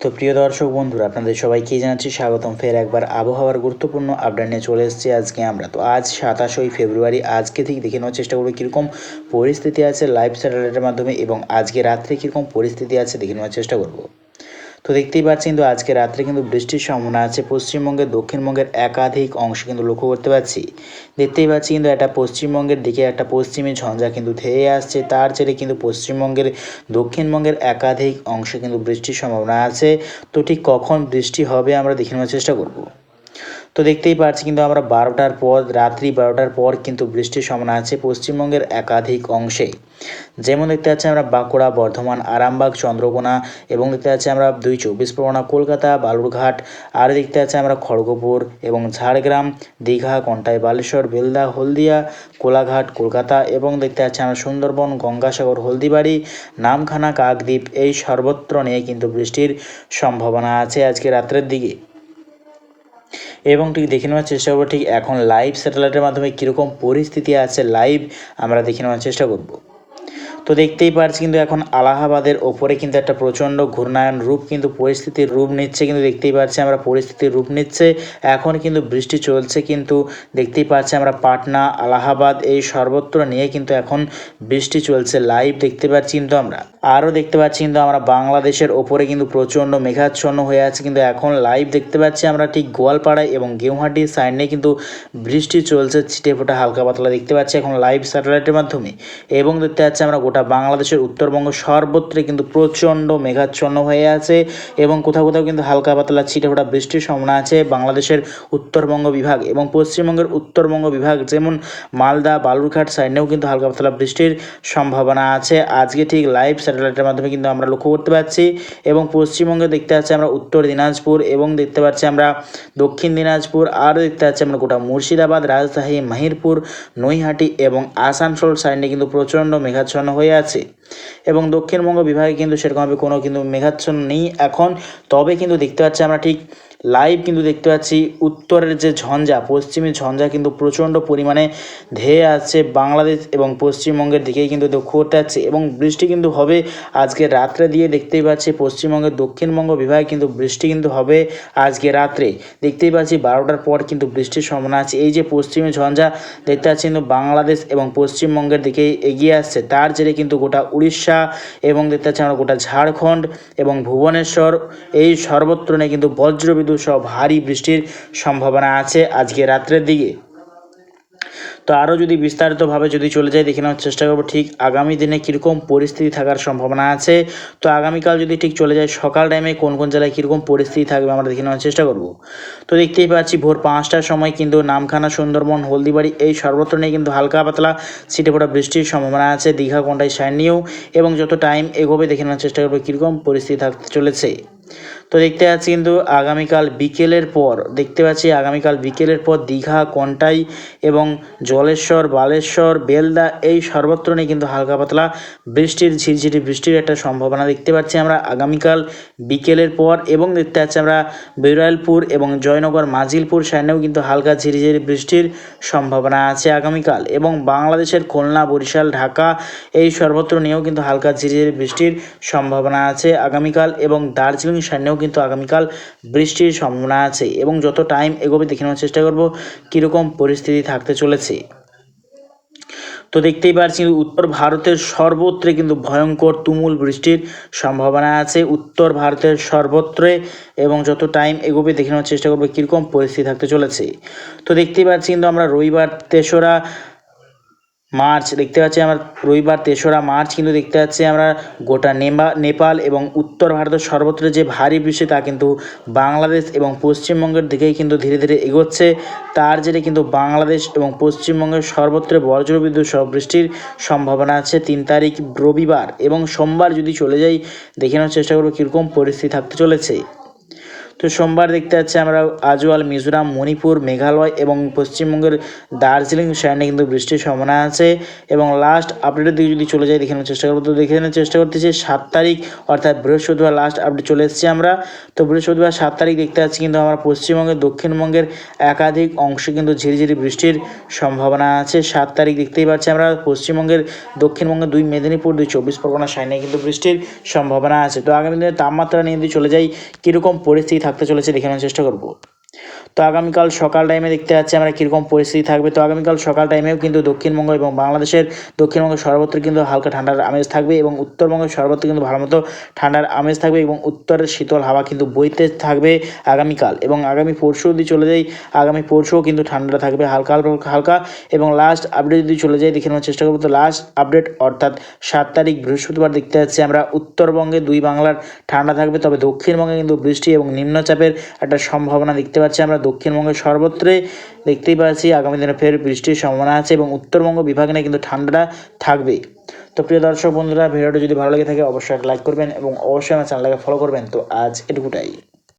তো প্রিয় দর্শক বন্ধুরা, আপনাদের সবাইকে জানাচ্ছি স্বাগতম। ফের একবার আবহাওয়ার গুরুত্বপূর্ণ আপডেট নিয়ে চলে এসেছি আজকে আমরা। তো আজ 27 ফেব্রুয়ারি, আজকে ঠিক দেখে নেওয়ার চেষ্টা করবো কীরকম পরিস্থিতি আছে লাইভ স্যাটেলাইটের মাধ্যমে, এবং আজকে রাত্রে কীরকম পরিস্থিতি আছে দেখে নেওয়ার চেষ্টা করবো। তো দেখতেই পাচ্ছি কিন্তু আজকে রাত্রে কিন্তু বৃষ্টির সম্ভাবনা আছে পশ্চিমবঙ্গের, দক্ষিণবঙ্গের একাধিক অংশে কিন্তু লক্ষ্য করতে পারছি। দেখতেই পাচ্ছি কিন্তু একটা পশ্চিমবঙ্গের দিকে একটা পশ্চিমী ঝঞ্ঝা কিন্তু ধেয়ে আসছে, তার জেরে কিন্তু পশ্চিমবঙ্গের, দক্ষিণবঙ্গের একাধিক অংশে কিন্তু বৃষ্টির সম্ভাবনা আছে। তো ঠিক কখন বৃষ্টি হবে আমরা দেখে নেওয়ার চেষ্টা করব। তো দেখতেই পাচ্ছি কিন্তু আমরা 12টার পর, রাত্রি 12টার পর কিন্তু বৃষ্টির সম্ভাবনা আছে পশ্চিমবঙ্গের একাধিক অংশে। যেমন দেখতে পাচ্ছি আমরা বাঁকুড়া, বর্ধমান, আরামবাগ, চন্দ্রকোনা, এবং দেখতে পাচ্ছি আমরা 2 চব্বিশ পরগনা, কলকাতা, বালুরঘাট, আর দেখতে পাচ্ছি আমরা খড়গপুর এবং ঝাড়গ্রাম, দীঘা, কন্টাই, বালেশ্বর, বেলদা, হলদিয়া, কোলাঘাট, কলকাতা, এবং দেখতে পাচ্ছি আমরা সুন্দরবন, গঙ্গাসাগর, হলদিবাড়ি, নামখানা, কাকদ্বীপ, এই সর্বত্র নিয়ে কিন্তু বৃষ্টির সম্ভাবনা আছে আজকে রাত্রের দিকে। এবং ঠিক দেখে নেওয়ার চেষ্টা করবো ঠিক এখন লাইভ স্যাটেলাইটের মাধ্যমে কীরকম পরিস্থিতি আছে লাইভ আমরা দেখে নেওয়ার চেষ্টা করব। তো দেখতেই পাচ্ছি কিন্তু এখন আলাহাবাদের ওপরে কিন্তু একটা প্রচণ্ড ঘূর্ণায়ন রূপ কিন্তু পরিস্থিতির রূপ নিচ্ছে, কিন্তু দেখতেই পাচ্ছি আমরা পরিস্থিতির রূপ নিচ্ছে। এখন কিন্তু বৃষ্টি চলছে, কিন্তু দেখতেই পাচ্ছি আমরা পাটনা, আলাহাবাদ, এই সর্বত্র নিয়ে কিন্তু এখন বৃষ্টি চলছে লাইভ দেখতে পাচ্ছি। কিন্তু আমরা আরও দেখতে পাচ্ছি কিন্তু আমরা বাংলাদেশের ওপরে কিন্তু প্রচণ্ড মেঘাচ্ছন্ন হয়ে আছে, কিন্তু এখন লাইভ দেখতে পাচ্ছি আমরা ঠিক গোয়ালপাড়ায় এবং গেউহাটির সাইড নিয়ে কিন্তু বৃষ্টি চলছে, ছিটে ফোটা হালকা পাতলা দেখতে পাচ্ছি এখন লাইভ স্যাটেলাইটের মাধ্যমে। এবং দেখতে পাচ্ছি আমরা গোটা বাংলাদেশের উত্তরবঙ্গ সর্বত্রে কিন্তু প্রচণ্ড মেঘাচ্ছন্ন হয়ে আছে, এবং কোথাও কোথাও কিন্তু হালকা পাতলা ছিটে ফোটা বৃষ্টির সম্ভাবনা আছে বাংলাদেশের উত্তরবঙ্গ বিভাগ এবং পশ্চিমবঙ্গের উত্তরবঙ্গ বিভাগ, যেমন মালদা, বালুরঘাট সাইডেও কিন্তু হালকা পাতলা বৃষ্টির সম্ভাবনা আছে আজকে ঠিক লাইভ স্যাটেলাইটের মাধ্যমে কিন্তু আমরা লক্ষ্য করতে পারছি। এবং পশ্চিমবঙ্গে দেখতে পাচ্ছি আমরা উত্তর দিনাজপুর, এবং দেখতে পাচ্ছি আমরা দক্ষিণ দিনাজপুর, আরও দেখতে পাচ্ছি আমরা গোটা মুর্শিদাবাদ, রাজশাহী, মাহিরপুর, নৈহাটি এবং আসানসোল সাইডে কিন্তু প্রচণ্ড মেঘাচ্ছন্ন হয়ে আছে। এবং দক্ষিণবঙ্গ বিভাগে কিন্তু সেরকমভাবে কোনো কিন্তু মেঘাচ্ছন্ন নেই এখন। তবে কিন্তু দেখতে পাচ্ছি আমরা ঠিক লাইভ কিন্তু দেখতে পাচ্ছি উত্তরের যে ঝঞ্ঝা, পশ্চিমী ঝঞ্ঝা কিন্তু প্রচণ্ড পরিমাণে ধেয়ে আসছে বাংলাদেশ এবং পশ্চিমবঙ্গের দিকেই কিন্তু লক্ষ্য করতে পারছি, এবং বৃষ্টি কিন্তু হবে আজকে রাত্রে দিয়ে দেখতেই পাচ্ছি পশ্চিমবঙ্গের দক্ষিণবঙ্গ বিভাগে কিন্তু বৃষ্টি কিন্তু হবে আজকে রাত্রে। দেখতেই পাচ্ছি 12টার পর কিন্তু বৃষ্টির সম্ভাবনা আছে। এই যে পশ্চিমী ঝঞ্ঝা দেখতে পাচ্ছি কিন্তু বাংলাদেশ এবং পশ্চিমবঙ্গের দিকেই এগিয়ে আসছে, তার জেরে কিন্তু গোটা উড়িষ্যা এবং দেখতে পাচ্ছি আমরা গোটা ঝাড়খণ্ড এবং ভুবনেশ্বর, এই সর্বত্র নিয়ে কিন্তু বজ্রবিদ্যুৎ সহ ভারী বৃষ্টির সম্ভাবনা আছে আজকে রাত্রের দিকে। তো আরও যদি বিস্তারিতভাবে যদি চলে যাই দেখে নেওয়ার চেষ্টা করবো ঠিক আগামী দিনে কীরকম পরিস্থিতি থাকার সম্ভাবনা আছে। তো আগামীকাল যদি ঠিক চলে যায় সকাল টাইমে কোন কোন জেলায় কীরকম পরিস্থিতি থাকবে আমরা দেখে নেওয়ার চেষ্টা করব। তো দেখতেই পাচ্ছি ভোর 5টার সময় কিন্তু নামখানা, সুন্দরবন, হলদিবাড়ি, এই সর্বত্র নিয়ে কিন্তু হালকা পাতলা ছিটে ফোটা বৃষ্টির সম্ভাবনা আছে দীঘা, কন্টাই সাইড নিয়েও। এবং যত টাইম এগোবে দেখে নেওয়ার চেষ্টা করবো কীরকম পরিস্থিতি থাকতে চলেছে। তো দেখতে পাচ্ছি কিন্তু আগামীকাল বিকেলের পর, দেখতে পাচ্ছি আগামীকাল বিকেলের পর দীঘা, কন্টাই এবং জলেশ্বর, বালেশ্বর, বেলদা, এই সর্বত্র নিয়ে কিন্তু হালকা পাতলা বৃষ্টির, ঝিরঝিরি বৃষ্টির একটা সম্ভাবনা দেখতে পাচ্ছি আমরা আগামীকাল বিকেলের পর। এবং দেখতে পাচ্ছি আমরা বিরলপুর এবং জয়নগর, মাজিলপুর সাইডেও কিন্তু হালকা ঝিরিঝিরি বৃষ্টির সম্ভাবনা আছে আগামীকাল। এবং বাংলাদেশের খুলনা, বরিশাল, ঢাকা, এই সর্বত্র নিয়েও কিন্তু হালকা ঝিরিঝিরি বৃষ্টির সম্ভাবনা আছে আগামীকাল। এবং দার্জিলিং সাইডেও কিন্তু আগামীকাল বৃষ্টির সম্ভাবনা আছে। এবং যত টাইম এগোবে দেখে নেওয়ার চেষ্টা করব কীরকম পরিস্থিতি থাকতে চলেছে। তো দেখতেই পাচ্ছি উত্তর ভারতের সর্বত্রে কিন্তু ভয়ঙ্কর তুমুল বৃষ্টির সম্ভাবনা আছে উত্তর ভারতের সর্বত্রে। এবং যত টাইম এগোবে দেখে নেওয়ার চেষ্টা করবো কীরকম পরিস্থিতি থাকতে চলেছে। তো দেখতেই পাচ্ছি কিন্তু আমরা রবিবার 3রা মার্চ দেখতে পাচ্ছি আমরা রবিবার 3রা মার্চ কিন্তু দেখতে পাচ্ছি আমরা গোটা নেপাল এবং উত্তর ভারতের সর্বত্র যে ভারী বৃষ্টি তা কিন্তু বাংলাদেশ এবং পশ্চিমবঙ্গের দিকেই কিন্তু ধীরে ধীরে এগোচ্ছে, তার জেরে কিন্তু বাংলাদেশ এবং পশ্চিমবঙ্গের সর্বত্র বজ্রবিদ্যুৎ সহ বৃষ্টির সম্ভাবনা আছে 3 তারিখ রবিবার। এবং সোমবার যদি চলে যাই দেখে নেওয়ার চেষ্টা করবো কীরকম পরিস্থিতি থাকতে চলেছে। তো সোমবার দেখতে পাচ্ছি আমরা আজওয়াল, মিজোরাম, মণিপুর, মেঘালয় এবং পশ্চিমবঙ্গের দার্জিলিং সাইডে কিন্তু বৃষ্টির সম্ভাবনা আছে। এবং লাস্ট আপডেটের দিকে যদি চলে যাই দেখে নেওয়ার চেষ্টা করবো, তো দেখে নেওয়ার চেষ্টা করতেছি 7 তারিখ অর্থাৎ বৃহস্পতিবার লাস্ট আপডেট চলে এসেছি আমরা। তো বৃহস্পতিবার 7 তারিখ দেখতে পাচ্ছি কিন্তু আমরা পশ্চিমবঙ্গের দক্ষিণবঙ্গের একাধিক অংশে কিন্তু ঝিরিঝিরি বৃষ্টির সম্ভাবনা আছে। 7 তারিখ দেখতেই পাচ্ছি আমরা পশ্চিমবঙ্গের দক্ষিণবঙ্গের 2 মেদিনীপুর, 2 চব্বিশ পরগনা সাইডে কিন্তু বৃষ্টির সম্ভাবনা আছে। তো আগামী দিনে তাপমাত্রা নিয়ে যদি চলে যাই কীরকম পরিস্থিতি থাকতে চলেছে দেখে নেওয়ার চেষ্টা করব। তো আগামীকাল সকাল টাইমে দেখতে পাচ্ছি আমরা কীরকম পরিস্থিতি থাকবে। তো আগামীকাল সকাল টাইমেও কিন্তু দক্ষিণবঙ্গ এবং বাংলাদেশের দক্ষিণবঙ্গের সর্বত্র কিন্তু হালকা ঠান্ডার আমেজ থাকবে এবং উত্তরবঙ্গের সর্বত্র কিন্তু ভালো মতো ঠান্ডার আমেজ থাকবে এবং উত্তরের শীতল হাওয়া কিন্তু বইতে থাকবে আগামীকাল। এবং আগামী পরশু যদি চলে যাই আগামী পরশুও কিন্তু ঠান্ডা থাকবে হালকা হালকা। এবং লাস্ট আপডেট যদি চলে যাই দেখে নেওয়ার চেষ্টা করবো, তো লাস্ট আপডেট অর্থাৎ 7 তারিখ বৃহস্পতিবার দেখতে পাচ্ছি আমরা উত্তরবঙ্গে 2 বাংলার ঠান্ডা থাকবে, তবে দক্ষিণবঙ্গে কিন্তু বৃষ্টি এবং নিম্নচাপের একটা সম্ভাবনা দেখতে পাচ্ছি আমরা। দক্ষিণবঙ্গের সর্বত্রই দেখতেই পাচ্ছি আগামী দিনে ফের বৃষ্টির সম্ভাবনা আছে এবং উত্তরবঙ্গ বিভাগে নিয়ে কিন্তু ঠান্ডাটা থাকবে। তো প্রিয় দর্শক বন্ধুরা, ভিডিওটি যদি ভালো লেগে থাকে অবশ্যই একটা লাইক করবেন এবং অবশ্যই আমার চ্যানেলটাকে ফলো করবেন। তো আজ এটুকুটাই।